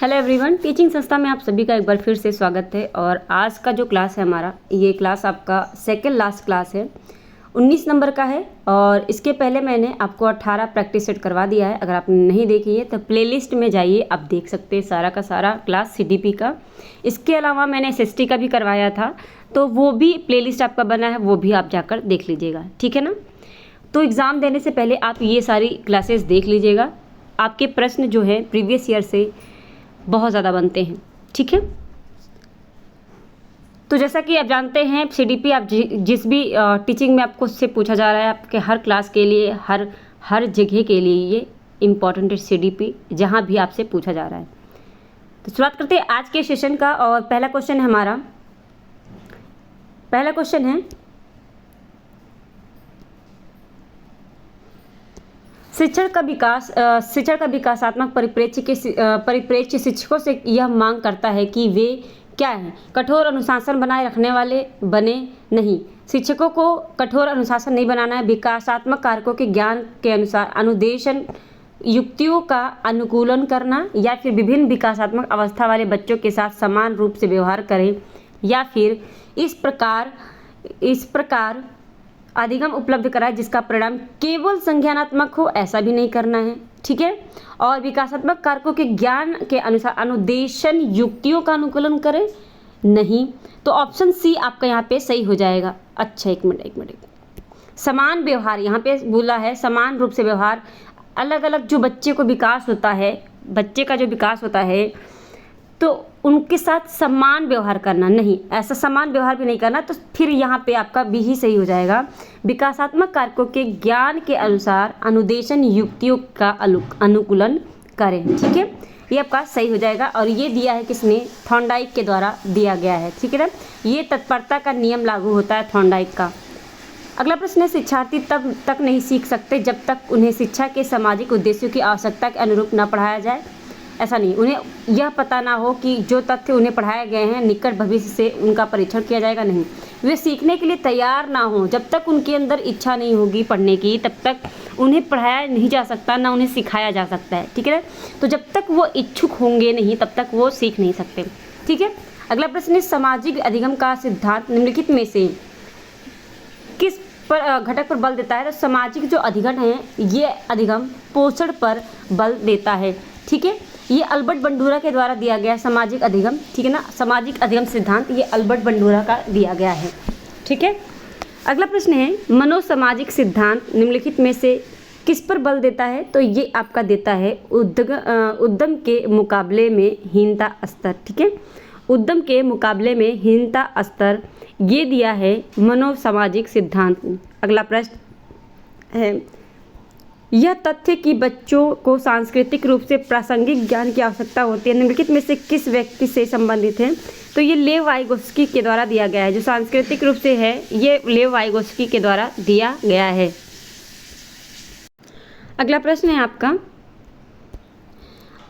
Hello everyone, teaching संस्था में आप सभी का एक बार फिर से स्वागत है। और आज का जो क्लास है हमारा, ये क्लास आपका सेकंड लास्ट क्लास है, 19 नंबर का है। और इसके पहले मैंने आपको 18 प्रैक्टिस सेट करवा दिया है। अगर आपने नहीं देखी है तो प्लेलिस्ट में जाइए, आप देख सकते हैं सारा का सारा क्लास CDP का। इसके अलावा मैंने SST का भी करवाया था, तो वो भी प्लेलिस्ट आपका बना है, वो भी आप जाकर देख लीजिएगा, ठीक है ना। तो एग्ज़ाम देने से पहले आप ये सारी क्लासेस देख लीजिएगा। आपके प्रश्न जो है प्रीवियस ईयर से बहुत ज़्यादा बनते हैं, ठीक है। तो जैसा कि आप जानते हैं CDP आप जिस भी टीचिंग में आपको उससे पूछा जा रहा है, आपके हर क्लास के लिए, हर जगह के लिए ये इम्पॉर्टेंट है CDP, जहाँ भी आपसे पूछा जा रहा है। तो शुरुआत करते हैं आज के सेशन का। और पहला क्वेश्चन है हमारा, पहला क्वेश्चन है शिक्षण का विकासात्मक परिप्रेक्ष्य शिक्षकों से यह मांग करता है कि वे क्या है, कठोर अनुशासन बनाए रखने वाले बने नहीं। शिक्षकों को कठोर अनुशासन नहीं बनाना है, विकासात्मक कारकों के ज्ञान के अनुसार अनुदेशन युक्तियों का अनुकूलन करना, या फिर विभिन्न विकासात्मक अवस्था वाले बच्चों के साथ समान रूप से व्यवहार करें, या फिर इस प्रकार अधिगम उपलब्ध कराए जिसका परिणाम केवल संज्ञानात्मक हो, ऐसा भी नहीं करना है, ठीक है। और विकासात्मक कारकों के ज्ञान के अनुसार अनुदेशन युक्तियों का अनुकूलन करें, नहीं। तो ऑप्शन सी आपका यहाँ पे सही हो जाएगा। अच्छा, एक मिनट। समान व्यवहार यहाँ पे बोला है, समान रूप से व्यवहार, अलग अलग जो बच्चे को विकास होता है, बच्चे का जो विकास होता है, तो उनके साथ समान व्यवहार करना, नहीं, ऐसा समान व्यवहार भी नहीं करना। तो फिर यहाँ पे आपका भी ही सही हो जाएगा। विकासात्मक कारकों के ज्ञान के अनुसार अनुदेशन युक्तियों का अनुकूलन करें, ठीक है, ये आपका सही हो जाएगा। और ये दिया है किसने, थॉर्नडाइक के द्वारा दिया गया है, ठीक है ना। ये तत्परता का नियम लागू होता है थॉर्नडाइक का। अगला प्रश्न है, शिक्षार्थी तब तक नहीं सीख सकते जब तक उन्हें शिक्षा के सामाजिक उद्देश्यों की आवश्यकता के अनुरूप न पढ़ाया जाए। ऐसा नहीं, उन्हें यह पता ना हो कि जो तथ्य उन्हें पढ़ाए गए हैं निकट भविष्य से उनका परीक्षण किया जाएगा, नहीं। वे सीखने के लिए तैयार ना हो, जब तक उनके अंदर इच्छा नहीं होगी पढ़ने की, तब तक उन्हें पढ़ाया नहीं जा सकता, ना उन्हें सिखाया जा सकता है, ठीक है। तो जब तक वो इच्छुक होंगे नहीं, तब तक वो सीख नहीं सकते, ठीक है। अगला प्रश्न है, सामाजिक अधिगम का सिद्धांत निम्नलिखित में से किस पर घटक पर बल देता है। तो सामाजिक जो अधिगम है, ये अधिगम पोषण पर बल देता है, ठीक है। ये अल्बर्ट बंडूरा के द्वारा दिया गया सामाजिक अधिगम, ठीक है ना। सामाजिक अधिगम सिद्धांत ये अल्बर्ट बंडूरा का दिया गया है, ठीक है। अगला प्रश्न है, मनोसामाजिक सिद्धांत निम्नलिखित में से किस पर बल देता है। तो ये आपका देता है उद्यम के मुकाबले में हीनता स्तर, ठीक है। उद्यम के मुकाबले में हीनता स्तर, ये दिया है मनोसामाजिक सिद्धांत। अगला प्रश्न है, यह तथ्य कि बच्चों को सांस्कृतिक रूप से प्रासंगिक ज्ञान की आवश्यकता होती है निम्नलिखित में से किस व्यक्ति से संबंधित है। तो ये लेव वाइगोस्की के द्वारा दिया गया है। जो सांस्कृतिक रूप से है, ये लेव वाइगोस्की के द्वारा दिया गया है। अगला प्रश्न है आपका,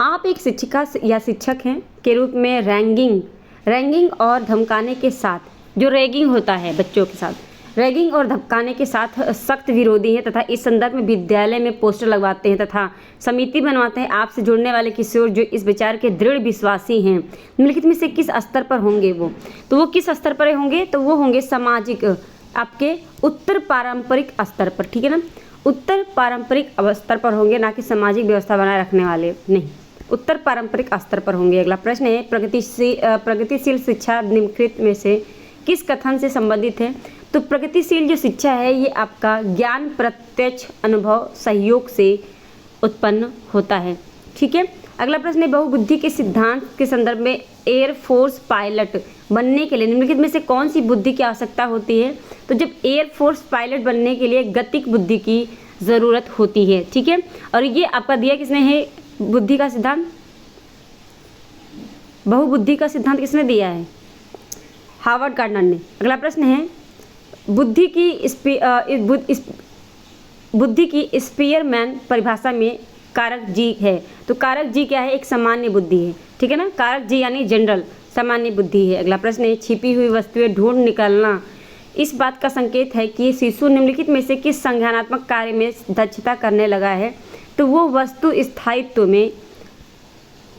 आप एक शिक्षिका या शिक्षक हैं के रूप में रैगिंग और धमकाने के साथ, जो रैगिंग होता है बच्चों के साथ, रैगिंग और धमकाने के साथ सख्त विरोधी हैं, तथा इस संदर्भ में विद्यालय में पोस्टर लगवाते हैं तथा समिति बनवाते हैं। आपसे जुड़ने वाले किशोर जो इस विचार के दृढ़ विश्वासी हैं, निम्नलिखित में से किस स्तर पर होंगे वो। तो वो किस स्तर पर होंगे, तो वो होंगे सामाजिक, आपके उत्तर पारंपरिक स्तर पर, ठीक है ना। उत्तर पारंपरिक स्तर पर होंगे, ना कि सामाजिक व्यवस्था बनाए रखने वाले, नहीं, उत्तर पारंपरिक स्तर पर होंगे। अगला प्रश्न है, प्रगतिशील शिक्षा निम्नलिखित में से किस कथन से संबंधित है। तो प्रगतिशील जो शिक्षा है, ये आपका ज्ञान प्रत्यक्ष अनुभव सहयोग से उत्पन्न होता है, ठीक है। अगला प्रश्न है, बहुबुद्धि के सिद्धांत के संदर्भ में एयरफोर्स पायलट बनने के लिए निम्नलिखित में से कौन सी बुद्धि की आवश्यकता होती है। तो जब एयरफोर्स पायलट बनने के लिए गतिक बुद्धि की ज़रूरत होती है, ठीक है। और ये आपका दिया किसने है, बुद्धि का सिद्धांत, बहुबुद्धि का सिद्धांत किसने दिया है, हार्वर्ड गार्डनर ने। अगला प्रश्न है, बुद्धि की स्पीयरमैन परिभाषा में कारक जी है। तो कारक जी क्या है, एक सामान्य बुद्धि है, ठीक है ना। कारक जी यानी जनरल, सामान्य बुद्धि है। अगला प्रश्न है, छिपी हुई वस्तुएं ढूंढ निकालना इस बात का संकेत है कि शिशु निम्नलिखित में से किस संज्ञानात्मक कार्य में दक्षता करने लगा है। तो वो वस्तु स्थायित्व में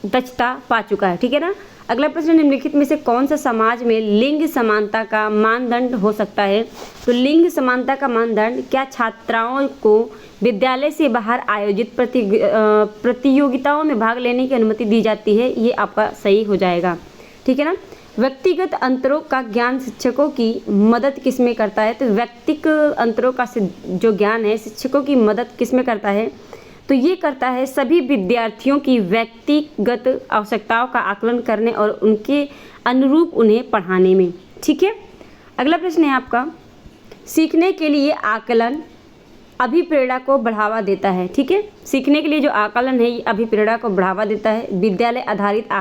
दक्षता पा चुका है, ठीक है ना। अगला प्रश्न, निम्नलिखित में से कौन सा समाज में लिंग समानता का मानदंड हो सकता है। तो लिंग समानता का मानदंड, क्या छात्राओं को विद्यालय से बाहर आयोजित प्रतियोगिताओं में भाग लेने की अनुमति दी जाती है, ये आपका सही हो जाएगा, ठीक है ना। व्यक्तिगत अंतरों का ज्ञान शिक्षकों की मदद किस में करता है। तो व्यक्तिगत अंतरों का जो ज्ञान है शिक्षकों की मदद किस में करता है। तो ये करता है सभी विद्यार्थियों की व्यक्तिगत आवश्यकताओं का आकलन करने और उनके अनुरूप उन्हें पढ़ाने में, ठीक है। अगला प्रश्न है आपका, सीखने के लिए आकलन अभिप्रेरणा को बढ़ावा देता है, ठीक है। सीखने के लिए जो आकलन है ये अभिप्रेरणा को बढ़ावा देता है। विद्यालय आधारित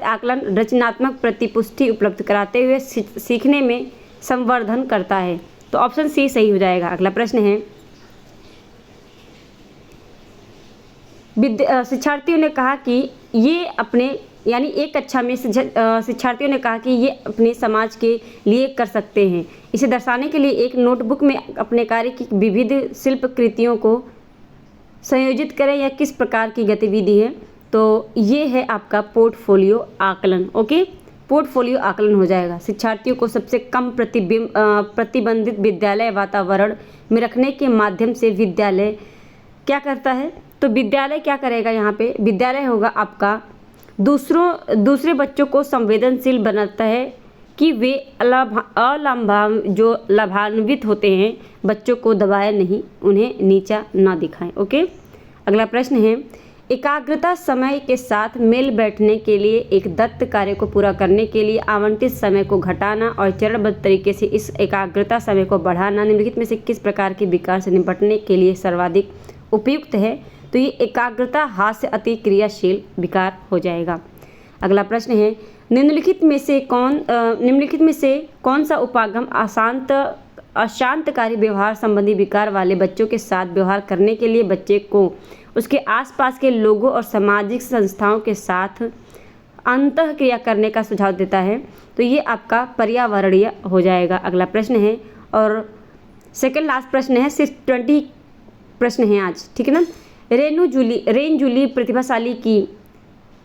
आकलन रचनात्मक प्रतिपुष्टि उपलब्ध कराते हुए सीखने में संवर्धन करता है। तो ऑप्शन सी सही हो जाएगा। अगला प्रश्न है, शिक्षार्थियों ने कहा कि ये अपने यानी एक कक्षा में शिक्षार्थियों ने कहा कि ये अपने समाज के लिए कर सकते हैं। इसे दर्शाने के लिए एक नोटबुक में अपने कार्य की विविध शिल्प कृतियों को संयोजित करें। या किस प्रकार की गतिविधि है। तो ये है आपका पोर्टफोलियो आकलन, ओके। पोर्टफोलियो आकलन हो जाएगा। शिक्षार्थियों को सबसे कम प्रतिबंधित विद्यालय वातावरण में रखने के माध्यम से विद्यालय क्या करता है। तो विद्यालय क्या करेगा, यहाँ पे विद्यालय होगा आपका दूसरे बच्चों को संवेदनशील बनाता है कि वे लाभान्वित होते हैं, बच्चों को दबाए नहीं, उन्हें नीचा ना दिखाएं, ओके। अगला प्रश्न है, एकाग्रता समय के साथ मेल बैठने के लिए एक दत्त कार्य को पूरा करने के लिए आवंटित समय को घटाना और चरणबद्ध तरीके से इस एकाग्रता समय को बढ़ाना निम्नलिखित में से किस प्रकार के विकार से निपटने के लिए सर्वाधिक उपयुक्त है। तो ये एकाग्रता हास्य अति क्रियाशील विकार हो जाएगा। अगला प्रश्न है, निम्नलिखित में से कौन सा उपागम अशांतकारी व्यवहार संबंधी विकार वाले बच्चों के साथ व्यवहार करने के लिए बच्चे को उसके आसपास के लोगों और सामाजिक संस्थाओं के साथ अंतःक्रिया करने का सुझाव देता है। तो ये आपका पर्यावरणीय हो जाएगा। अगला प्रश्न है और सेकंड लास्ट प्रश्न है, सिर्फ 20 प्रश्न हैं आज, ठीक है ना। रेन जूली प्रतिभाशाली की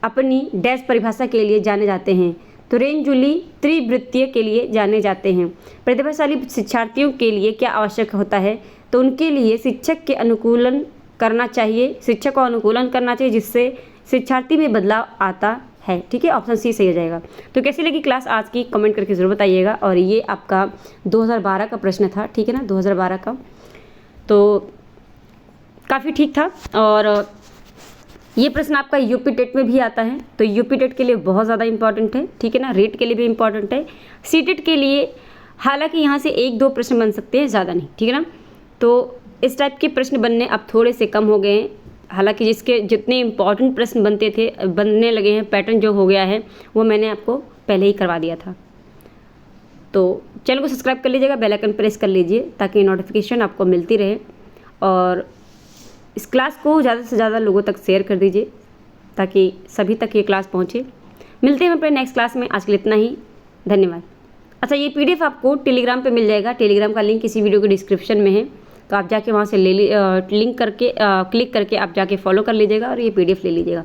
अपनी डैश परिभाषा के लिए जाने जाते हैं। तो रेन जूली त्रिवृत्तीय के लिए जाने जाते हैं। प्रतिभाशाली शिक्षार्थियों के लिए क्या आवश्यक होता है। तो उनके लिए शिक्षक को अनुकूलन करना चाहिए जिससे शिक्षार्थी में बदलाव आता है, ठीक है। ऑप्शन सी सही हो जाएगा। तो कैसी लगी क्लास आज की, कमेंट करके ज़रूर बताइएगा। और ये आपका 2012 का प्रश्न था, ठीक है ना, 2012 का। तो काफ़ी ठीक था। और ये प्रश्न आपका यूपी टेट में भी आता है। तो यूपी टेट के लिए बहुत ज़्यादा इंपॉर्टेंट है, ठीक है ना। रेट के लिए भी इंपॉर्टेंट है। सीटेट के लिए हालांकि यहाँ से 1-2 प्रश्न बन सकते हैं, ज़्यादा नहीं, ठीक है ना। तो इस टाइप के प्रश्न बनने अब थोड़े से कम हो गए हैं। हालांकि जितने इंपॉर्टेंट प्रश्न बनने लगे हैं, पैटर्न जो हो गया है वो मैंने आपको पहले ही करवा दिया था। तो चैनल को सब्सक्राइब कर लीजिएगा, बेल आइकन प्रेस कर लीजिए ताकि नोटिफिकेशन आपको मिलती रहे। और इस क्लास को ज़्यादा से ज़्यादा लोगों तक शेयर कर दीजिए ताकि सभी तक ये क्लास पहुँचे। मिलते हैं अपने नेक्स्ट क्लास में। आज के लिए इतना ही, धन्यवाद। अच्छा, ये PDF आपको टेलीग्राम पे मिल जाएगा। टेलीग्राम का लिंक इसी वीडियो के डिस्क्रिप्शन में है, तो आप जाके वहाँ से क्लिक करके आप जाके फॉलो कर लीजिएगा और ये PDF ले लीजिएगा।